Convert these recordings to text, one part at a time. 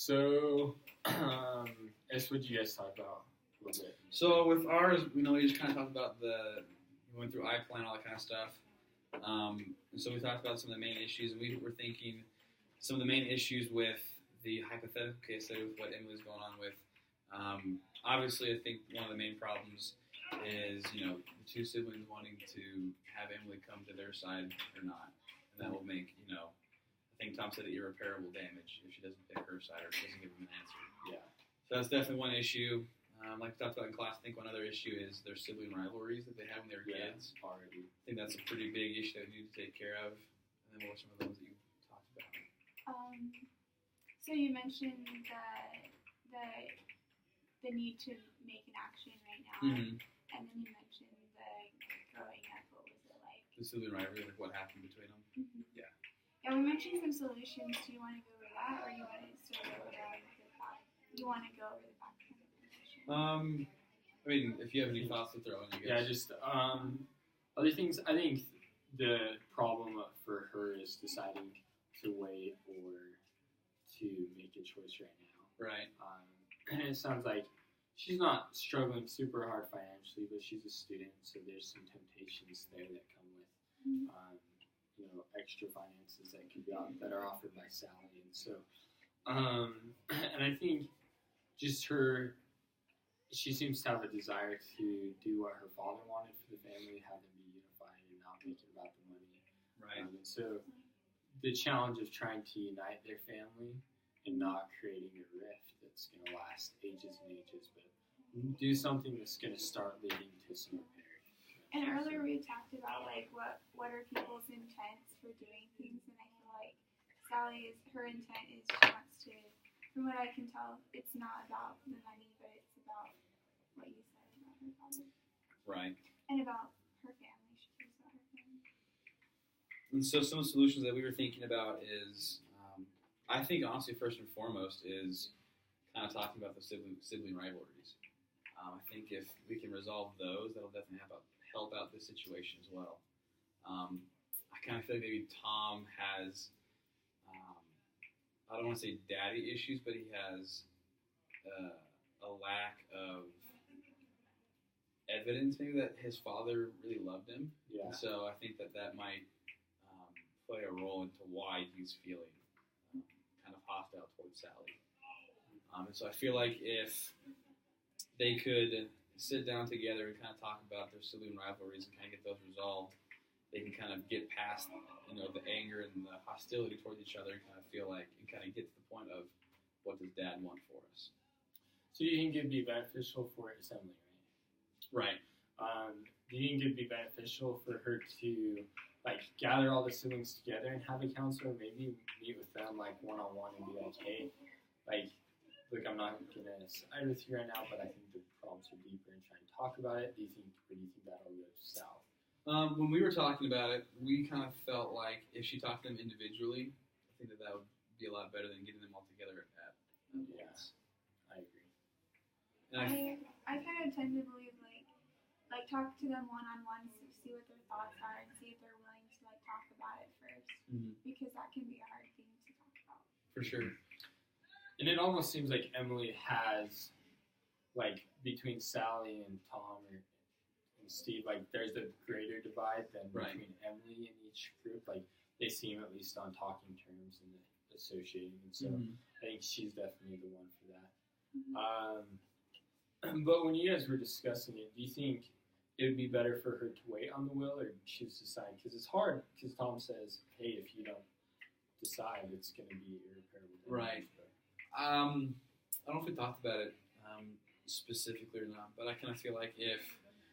So, that's what you guys talked about a little bit. So with ours, we just kind of talked about we went through iPlan, all that kind of stuff. And so we talked about some of the main issues, and we were thinking some of the main issues with the hypothetical case study with what Emily's going on with. Obviously, I think one of the main problems is, the two siblings wanting to have Emily come to their side or not. And that will make, I think Tom said irreparable damage if she doesn't pick her side or she doesn't give him an answer. Yeah. So that's definitely one issue. Like we talked about in class, I think one other issue is their sibling rivalries that they have when they were kids. Already. I think that's a pretty big issue that we need to take care of. And then what were some of those that you talked about? So you mentioned the need to make an action right now, Mm-hmm. and then you mentioned the growing up. What was it like? The sibling rivalry, like what happened between them. Mm-hmm. Yeah. Yeah, we mentioned some solutions. Do you want to go over that, or you want to sort of go down the back? You want to go over the back kind of position? I mean, if you have any thoughts to throw in, I guess. Yeah, just other things. I think the problem for her is deciding to wait or to make a choice right now. Right. And it sounds like she's not struggling super hard financially, but she's a student, so there's some temptations there that come with, extra finances that are offered by Sally, and so, and I think just she seems to have a desire to do what her father wanted for the family, have them be unified and not make it about the money. Right. And so, the challenge of trying to unite their family and not creating a rift that's going to last ages and ages, but do something that's going to start leading to some repair. And earlier we talked about what are people's intents for doing things, and I feel like her intent is she wants to, from what I can tell, it's not about the money, but it's about what you said about her father. Right. And about her family. She cares about her family. And so some of the solutions that we were thinking about is, I think honestly, first and foremost, is kind of talking about the sibling rivalries. I think if we can resolve those, that'll definitely help out this situation as well. I kind of feel like maybe Tom has, I don't want to say daddy issues, but he has a lack of evidence maybe that his father really loved him. Yeah. And so I think that might play a role into why he's feeling kind of hostile towards Sally. And so I feel like if they could sit down together and kind of talk about their sibling rivalries and kind of get those resolved, they can kind of get past, the anger and the hostility towards each other and kind of feel like, and kind of get to the point of what does Dad want for us. So you think it'd be beneficial for Emily, right? Right. Do you think it'd be beneficial for her to gather all the siblings together and have a counselor, maybe meet with them one-on-one and be like, hey, look, I'm not going to side with you right now, but I think the problems are deeper and try and talk about it. Do you think that'll go south? When we were talking about it, we kind of felt like if she talked to them individually, I think that would be a lot better than getting them all together at once. I agree. And I kind of tend to believe talk to them one-on-one, see what their thoughts are, and see if they're willing to talk about it first, because that can be a hard thing to talk about. For sure. And it almost seems like Emily has, between Sally and Tom and Steve, there's a greater divide than between Emily and each group. They seem at least on talking terms and associating, and so I think she's definitely the one for that. But when you guys were discussing it, do you think it would be better for her to wait on the will or choose to decide? Because it's hard, because Tom says, hey, if you don't decide, it's going to be irreparable damage. Right. I don't know if we talked about it specifically or not, but I kind of feel like if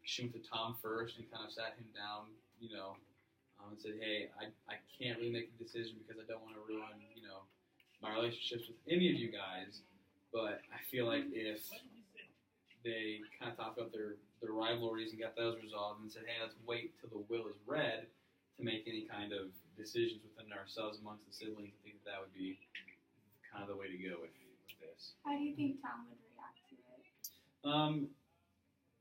she went to Tom first and kind of sat him down, and said, hey, I can't really make a decision because I don't want to ruin, my relationships with any of you guys, but I feel like if they kind of talked about their rivalries and got those resolved and said, hey, let's wait till the will is read to make any kind of decisions within ourselves amongst the siblings, I think that would be kind of the way to go with this. How do you think Tom would react to it?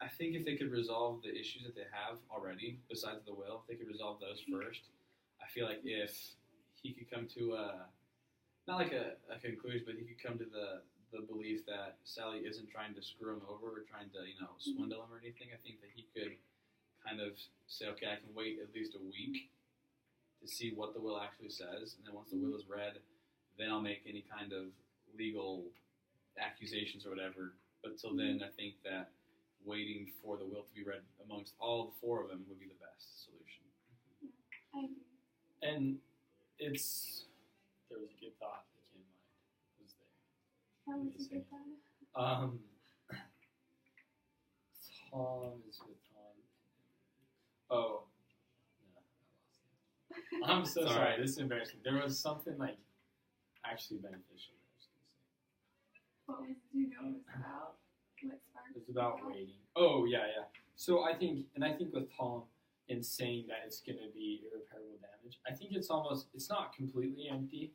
I think if they could resolve the issues that they have already, besides the will, if they could resolve those first, I feel like if he could come to not like a conclusion, but he could come to the belief that Sally isn't trying to screw him over or trying to, swindle him or anything. I think that he could kind of say, okay, I can wait at least a week to see what the will actually says, and then once the will is read, then I'll make any kind of legal accusations or whatever. But till then, I think that waiting for the will to be read amongst all four of them would be the best solution. I agree. And there was a good thought that came to mind. Was there? That was a good thought. Tom is with Tom. Oh. No, I lost it. I'm so sorry. This is embarrassing. There was something actually beneficial that I was going to say. Do you know what it was about? What sparked It's about waiting. Oh, yeah. So I think with Tom, in saying that it's going to be irreparable damage, I think it's not completely empty,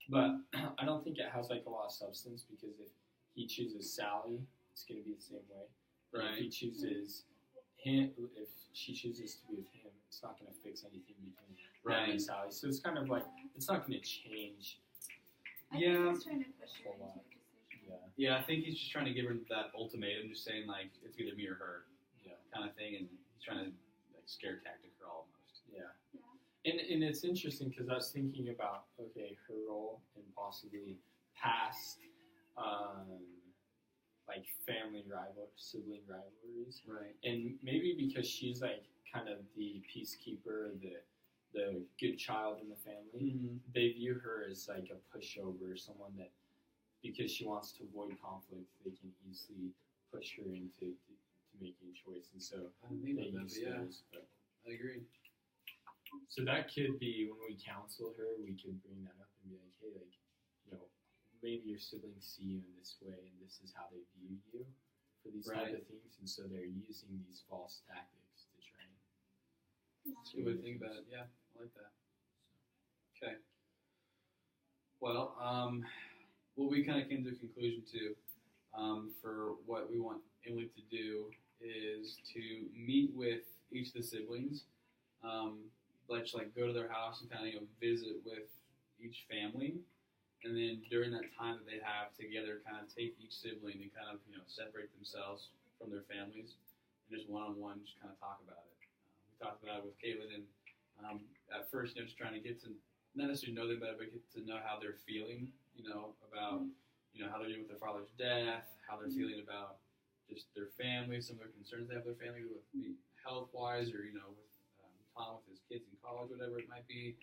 but I don't think it has a lot of substance, because if he chooses Sally, it's going to be the same way. Right. If he chooses him, if she chooses to be with him, it's not going to fix anything between him and Sally. So it's kind of it's not going to change. I think he's trying to push her into a decision. Yeah, I think he's just trying to give her that ultimatum, just saying it's either me or her, kind of thing, and he's trying to scare tactic her almost. Yeah. And it's interesting because I was thinking about her role in possibly past sibling rivalries, right? And maybe because she's kind of the peacekeeper, the good child in the family, they view her as a pushover, someone that, because she wants to avoid conflict, they can easily push her into making a choice, and so they use those. But I agree. So that could be, when we counsel her, we could bring that up and be like, hey, maybe your siblings see you in this way, and this is how they view you for these type of things, and so they're using these false tactics to try and. That's a good way to think about it. Yeah, I like that. Okay. Well, what we kind of came to a conclusion to, for what we want Emily to do, is to meet with each of the siblings, go to their house and kind of visit with each family, and then during that time that they have together, kind of take each sibling and kind of separate themselves from their families and just one-on-one just kind of talk about it. We talked about it with Caitlin, and at first just trying to get to not necessarily know them better, but get to know how they're feeling, about how they're doing with their father's death, how they're feeling about just their family, some of their concerns they have with their family, with health-wise, or with Tom with his kids in college, whatever it might be.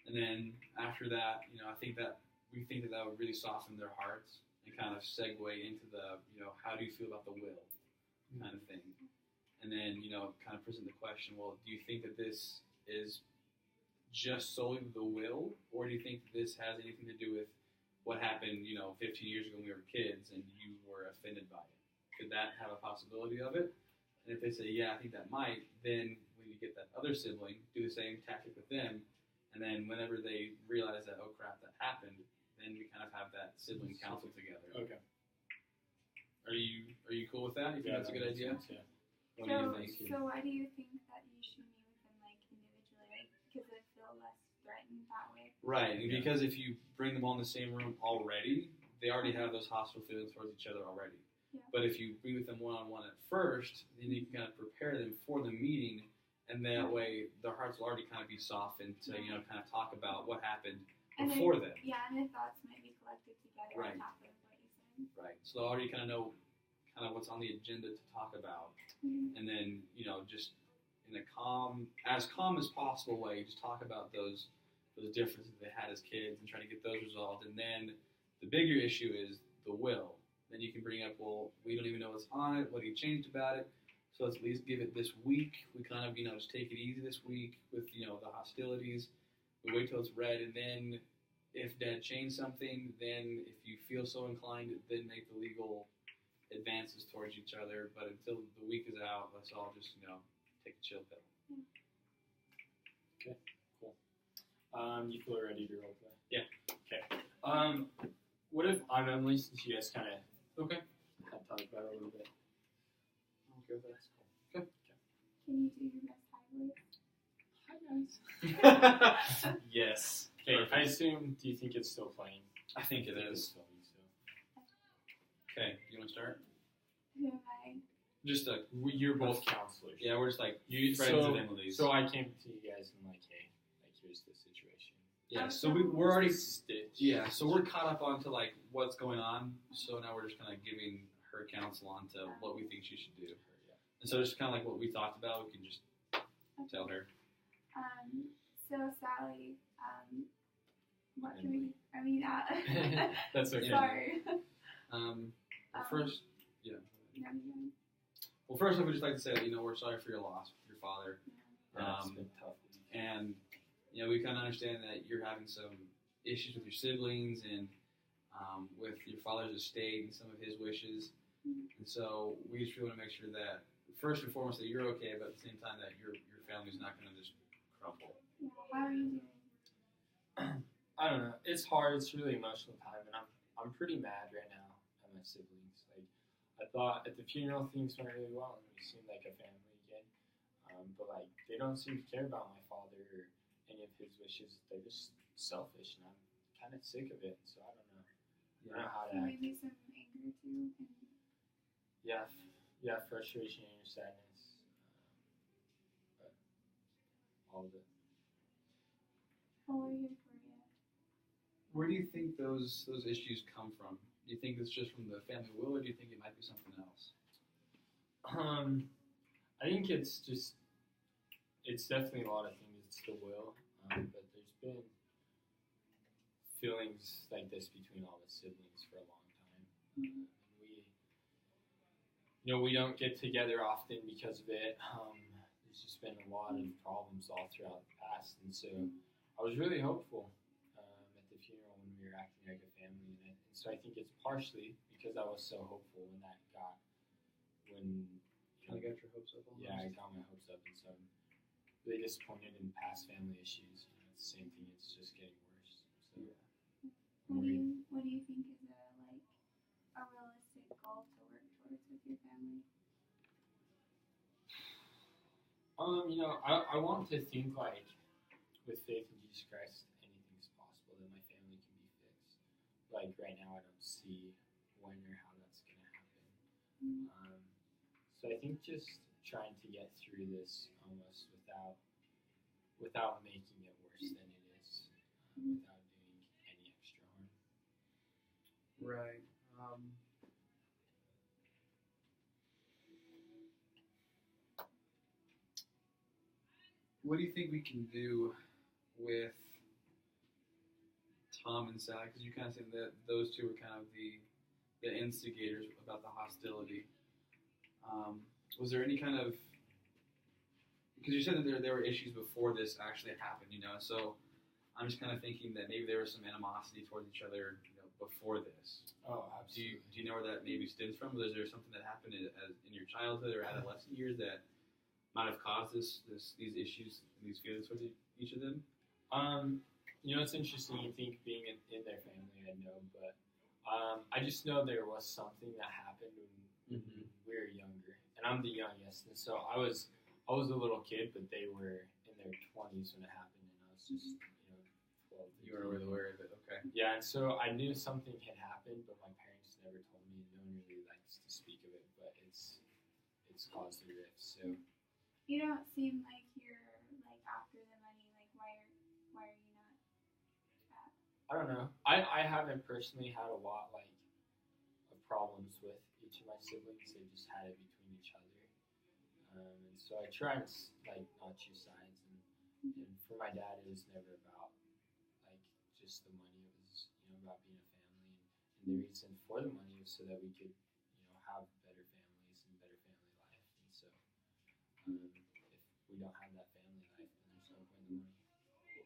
And then after that, I think that we think that would really soften their hearts and kind of segue into the how do you feel about the will kind of thing. And then kind of present the question, well, do you think that this is just solely the will, or do you think that this has anything to do with what happened 15 years ago when we were kids and you were offended by it? Could that have a possibility of it? And if they say, yeah, I think that might, then when you get that other sibling, do the same tactic with them, and then whenever they realize that, oh crap, that happened, then we kind of have that sibling council together. Okay. Are you cool with that? You think that's a good idea? Sense, yeah. What do you think? So why do you think that you should meet with them individually? Because they feel less threatened that way. Right, and because if you bring them all in the same room already, they already have those hostile feelings towards each other already. Yeah. But if you be with them one-on-one at first, then you can kind of prepare them for the meeting, and that way their hearts will already kind of be softened to kind of talk about what happened before then. Yeah, and their thoughts might be collected together Right. on top of what you said. Right. So they'll already kind of know what's on the agenda to talk about, and then just in a as calm as possible way, just talk about those differences they had as kids and try to get those resolved. And then the bigger issue is the will. Then you can bring up, well, we don't even know what's on it, what he changed about it, so let's at least give it this week. We kind of just take it easy this week with the hostilities. We wait till it's read, and then if Dad changed something, then if you feel so inclined, then make the legal advances towards each other. But until the week is out, let's all just take a chill pill. Okay, cool. You feel ready to role play? Yeah. Okay. What if I'm Emily, since you guys kind of Okay. have talked about it a little bit? Okay, that's cool. Okay. Can you do your best high voice? Hi guys. Yes. Okay, assume. Do you think it's still playing? I think it is. It's filming still. Okay, you want to start? Who am I? Just You're both counselors. Yeah, we're just like You friends so, of Emily's. So I came to you guys and like, hey, like here's the situation. Yeah, so we're already stitched. Yeah, so we're caught up onto like what's going on. So now we're just kind of giving her counsel onto what we think she should do. And so just kind of like what we talked about, we can just tell her. So Sally, what can we? I mean, That's okay. Sorry. First, yeah. No. Well, first off, we'd just like to say that, we're sorry for your loss, your father. Yeah, it's been tough. And, we kind of understand that you're having some issues with your siblings and with your father's estate and some of his wishes. And so we just really want to make sure that, first and foremost, that you're okay, but at the same time that your family's not going to just crumble. Yeah. How are you doing? I don't know. It's hard. It's really emotional time, and I'm pretty mad right now at my siblings. Like, I thought at the funeral things went really well, and we seemed like a family again. But like, they don't seem to care about my father or any of his wishes. They're just selfish, and I'm kind of sick of it. So I don't know. I don't know how to act. Maybe some anger too. Yeah, frustration and sadness. But all of it. Oh, we're here for you. Where do you think those issues come from? Do you think it's just from the family will, or do you think it might be something else? I think it's definitely a lot of things. It's the will, but there's been feelings like this between all the siblings for a long time. Mm-hmm. We don't get together often because of it. There's just been a lot of problems all throughout the past, and so I was really hopeful at the funeral when we were acting like a family, and so I think it's partially because I was so hopeful when Kind of got your hopes up. Yeah, I got my hopes up, and so I'm really disappointed in past family issues. It's the same thing; it's just getting worse. So yeah. What do you think is a realistic goal to work towards with your family? I want to think like with faith in Jesus Christ, anything's possible. That my family can be fixed. Like right now, I don't see when or how that's gonna happen. So I think just trying to get through this almost without making it worse than it is, without doing any extra harm. Right. What do you think we can do with Tom and Sally? Because you kind of said that those two were kind of the instigators about the hostility. Was there any kind of, because you said that there were issues before this actually happened, so I'm just kind of thinking that maybe there was some animosity towards each other, before this. Oh, absolutely. Do you know where that maybe stems from? Was there something that happened in your childhood or adolescent years that might have caused these issues, these feelings towards each of them? It's interesting. You think being in their family, I know, but I just know there was something that happened when we were younger, and I'm the youngest, and so I was a little kid, but they were in their 20s when it happened, and I was just 12. You were really aware of it, okay? Yeah, and so I knew something had happened, but my parents never told me. No one really likes to speak of it, but it's caused a rift. So. You don't seem like you're like after the money. Like why are you not? I don't know. I haven't personally had a lot of problems with each of my siblings. They just had it between each other, and so I try and not choose sides. And for my dad, it was never about just the money. It was about being a family, and the reason for the money was so that we could have better families and better family life. And so. If we don't have that family life, then there's no point in the money.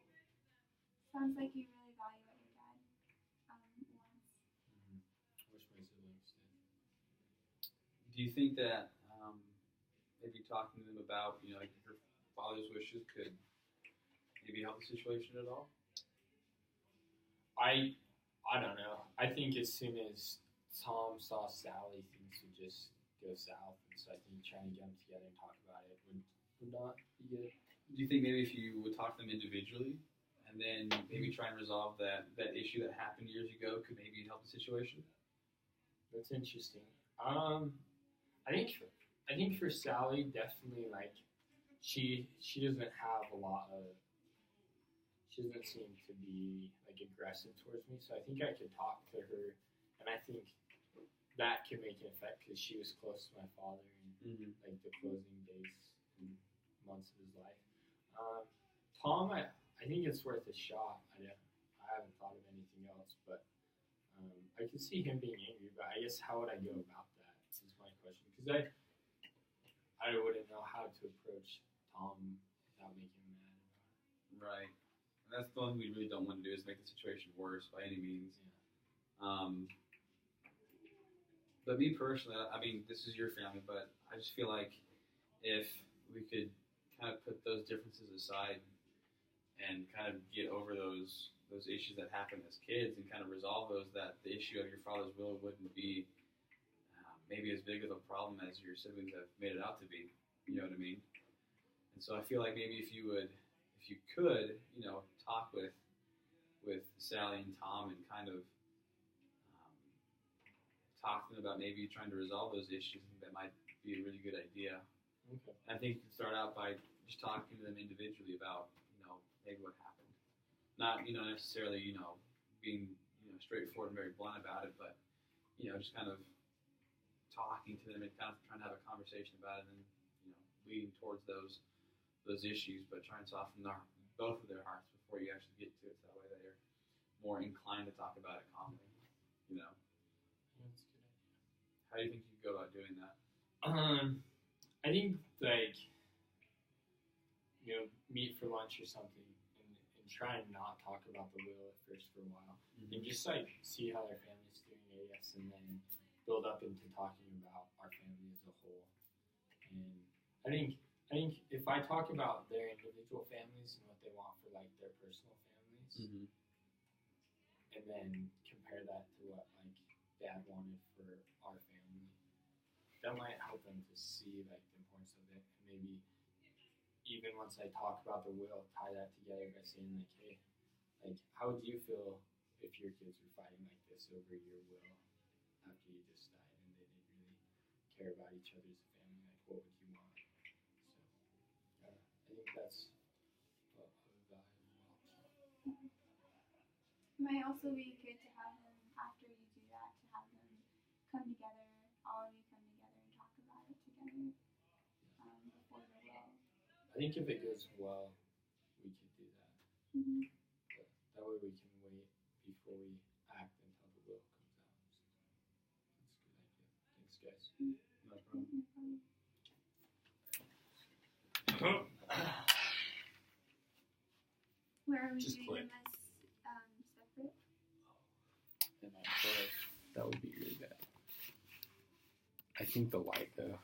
Sounds like you really value what your dad wants. I wish my siblings did. Do you think that maybe talking to them about your father's wishes could maybe help the situation at all? I don't know. I think as soon as Tom saw Sally, things would just go south, and so I think trying to get them together and talk about it would not be good. Do you think maybe if you would talk to them individually and then maybe try and resolve that issue that happened years ago could maybe help the situation? That's interesting. I think for Sally, definitely like she doesn't have a lot of. She doesn't seem to be like aggressive towards me, so I think I could talk to her, and I think that can make an effect because she was close to my father in like the closing days and months of his life. Tom, I think it's worth a shot. I haven't thought of anything else, but I could see him being angry. But I guess how would I go about that? Is my question, because I wouldn't know how to approach Tom without making him mad about it. Right. And that's the one thing we really don't want to do is make the situation worse by any means. Yeah. But me personally, I mean, this is your family, but I just feel like if we could kind of put those differences aside and kind of get over those issues that happen as kids and kind of resolve those, that the issue of your father's will wouldn't be maybe as big of a problem as your siblings have made it out to be. You know what I mean? And so I feel like maybe if you could, talk with Sally and Tom and kind of talk to them about maybe trying to resolve those issues, I think that might be a really good idea. Okay. And I think you can start out by just talking to them individually about, maybe what happened. Not, necessarily, being, straightforward and very blunt about it, but, just kind of talking to them and kind of trying to have a conversation about it and, leading towards those issues, but try and soften both of their hearts before you actually get to it, so that way that you're more inclined to talk about it calmly, That's a good idea. How do you think you go about doing that? I think meet for lunch or something and try and not talk about the will at first for a while. And just see how their family's doing, I guess, and then build up into talking about our family as a whole. And I think if I talk about their individual families and what they want for their personal families, and then compare that to what Dad wanted for our family, that might help them to see the importance of it. And maybe even once I talk about the will, tie that together by saying hey, how would you feel if your kids were fighting like this over your will after you just died and they didn't really care about each other as a family? What would you want? So I think that's a valuable option. It might also be good to have them, after you do that, to have them come together, all of you come together and talk about it together before the will. I think if it goes well, we could do that. But that way we can wait before we act until the will comes out. So that's a good idea. Thanks, guys. No problem. Where are we Just doing click. this separate? And that would be really bad. I think the light though.